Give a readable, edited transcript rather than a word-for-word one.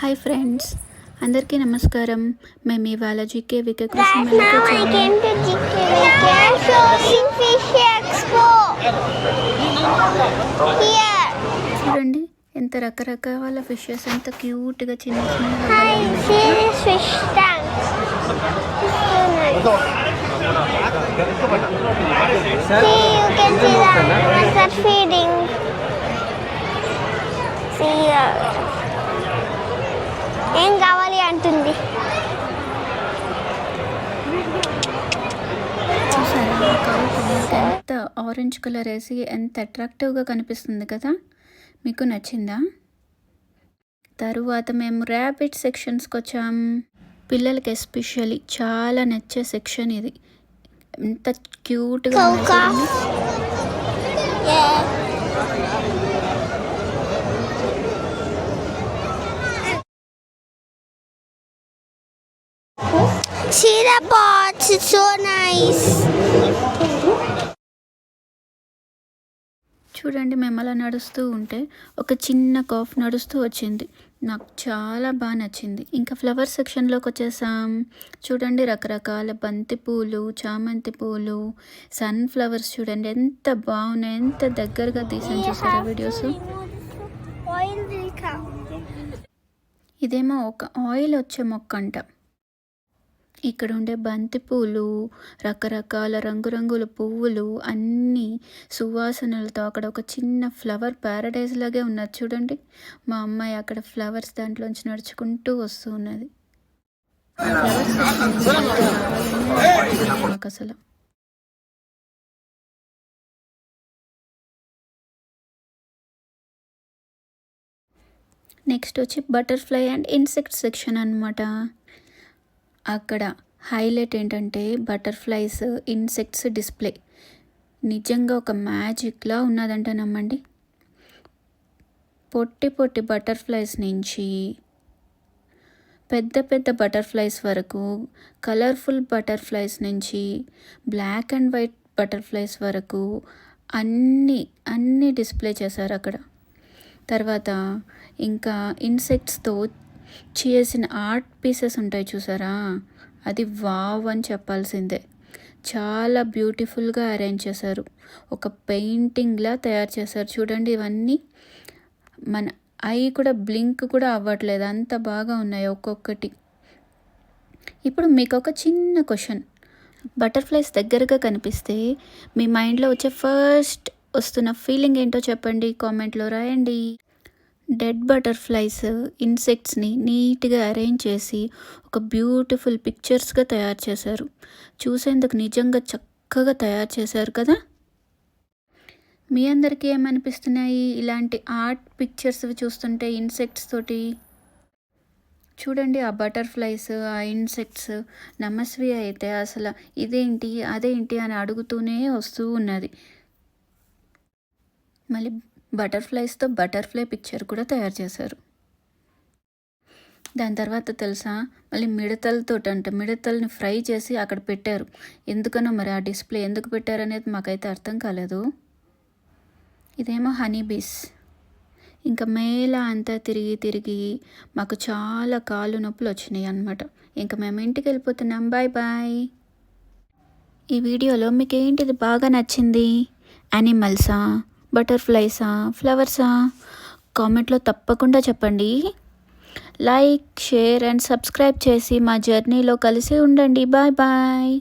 Hi friends, అందరికీ నమస్కారం. మేము ఇవాళ జీకే వికే కృషి చూడండి, ఎంత రకరకాల ఫిషెస్, ఎంత క్యూట్గా చిన్న ఏం కావాలి అంటుంది. ఎంత ఆరెంజ్ కలర్ వేసి ఎంత అట్రాక్టివ్గా కనిపిస్తుంది కదా. మీకు నచ్చిందా? తరువాత మేము ర్యాబిట్ సెక్షన్స్కి వచ్చాం. పిల్లలకి ఎస్పెషల్లీ చాలా నచ్చే సెక్షన్ ఇది. ఎంత క్యూట్గా See the pots, it's so nice. చూడండి, మేము అలా నడుస్తూ ఉంటే ఒక చిన్న కాఫ్ నడుస్తూ వచ్చింది. నాకు చాలా బాగా నచ్చింది. ఇంకా ఫ్లవర్ సెక్షన్లోకి వచ్చేసాం. చూడండి, రకరకాల బంతి పూలు, చామంతి పూలు, సన్ఫ్లవర్స్ చూడండి ఎంత బాగున్నాయి. ఎంత దగ్గరగా తీసాను చూసారా వీడియోస్. ఇదేమో ఒక ఆయిల్ వచ్చే మొక్క అంట. ఇక్కడ ఉండే బంతి పూలు, రకరకాల రంగురంగుల పువ్వులు, అన్నీ సువాసనలతో అక్కడ ఒక చిన్న ఫ్లవర్ ప్యారడైజ్ లాగే ఉన్నది. చూడండి, మా అమ్మాయి అక్కడ ఫ్లవర్స్ దాంట్లోంచి నడుచుకుంటూ వస్తూ ఉన్నది. మాకు అసలు నెక్స్ట్ వచ్చి బటర్ఫ్లై అండ్ ఇన్సెక్ట్ సెక్షన్ అన్నమాట. అక్కడ హైలైట్ ఏంటంటే బటర్ఫ్లైస్, ఇన్సెక్ట్స్ డిస్ప్లే. నిజంగా ఒక మ్యాజిక్లా ఉన్నదంట నమ్మండి. పొట్టి పొట్టి బటర్ఫ్లైస్ నుంచి పెద్ద పెద్ద బటర్ఫ్లైస్ వరకు, కలర్ఫుల్ బటర్ఫ్లైస్ నుంచి బ్లాక్ అండ్ వైట్ బటర్ఫ్లైస్ వరకు అన్నీ డిస్ప్లే చేశారు అక్కడ. తర్వాత ఇంకా ఇన్సెక్ట్స్తో చేసిన ఆర్ట్ పీసెస్ ఉంటాయి చూసారా, అది వావ్ అని చెప్పాల్సిందే. చాలా బ్యూటిఫుల్గా అరేంజ్ చేశారు. ఒక పెయింటింగ్లా తయారు చేశారు. చూడండి, ఇవన్నీ మన ఐ కూడా బ్లింక్ కూడా అవ్వట్లేదు, అంత బాగా ఉన్నాయి ఒక్కొక్కటి. ఇప్పుడు మీకు ఒక చిన్న క్వశ్చన్. బటర్ఫ్లైస్ దగ్గరగా కనిపిస్తే మీ మైండ్లో వచ్చే ఫస్ట్ వస్తున్న ఫీలింగ్ ఏంటో చెప్పండి, కామెంట్లో రాయండి. డెడ్ బటర్ఫ్లైస్, ఇన్సెక్ట్స్ని నీట్గా అరేంజ్ చేసి ఒక బ్యూటిఫుల్ పిక్చర్స్గా తయారు చేశారు. చూసేందుకు నిజంగా చక్కగా తయారు చేశారు కదా. మీ అందరికీ ఏమనిపిస్తున్నాయి ఇలాంటి ఆర్ట్ పిక్చర్స్ చూస్తుంటే ఇన్సెక్ట్స్ తోటి? చూడండి, ఆ బటర్ఫ్లైస్, ఆ ఇన్సెక్ట్స్. నమస్వి అయితే అసలు ఇదేంటి అదేంటి అని అడుగుతూనే వస్తూ ఉన్నది. మళ్ళీ బటర్ఫ్లైస్తో బటర్ఫ్లై పిక్చర్ కూడా తయారు చేశారు. దాని తర్వాత తెలుసా, మళ్ళీ మిడతల్ని ఫ్రై చేసి అక్కడ పెట్టారు. ఎందుకనో మరి ఆ డిస్ప్లే ఎందుకు పెట్టారు అనేది మాకైతే అర్థం కాలేదు. ఇదేమో హనీ బీస్. ఇంకా మేళ అంతా తిరిగి మాకు చాలా కాళ్ళు నొప్పులు వచ్చినాయి అన్నమాట. ఇంకా మేము ఇంటికి వెళ్ళిపోతున్నాం. Bye bye. ఈ వీడియోలో మీకు ఏంటిది బాగా నచ్చింది? యానిమల్సా, బటర్ఫ్లైసా, ఫ్లవర్సా? కామెంట్లో తప్పకుండా చెప్పండి. లైక్, షేర్ అండ్ సబ్స్క్రైబ్ చేసి మా జర్నీలో కలిసి ఉండండి. Bye bye.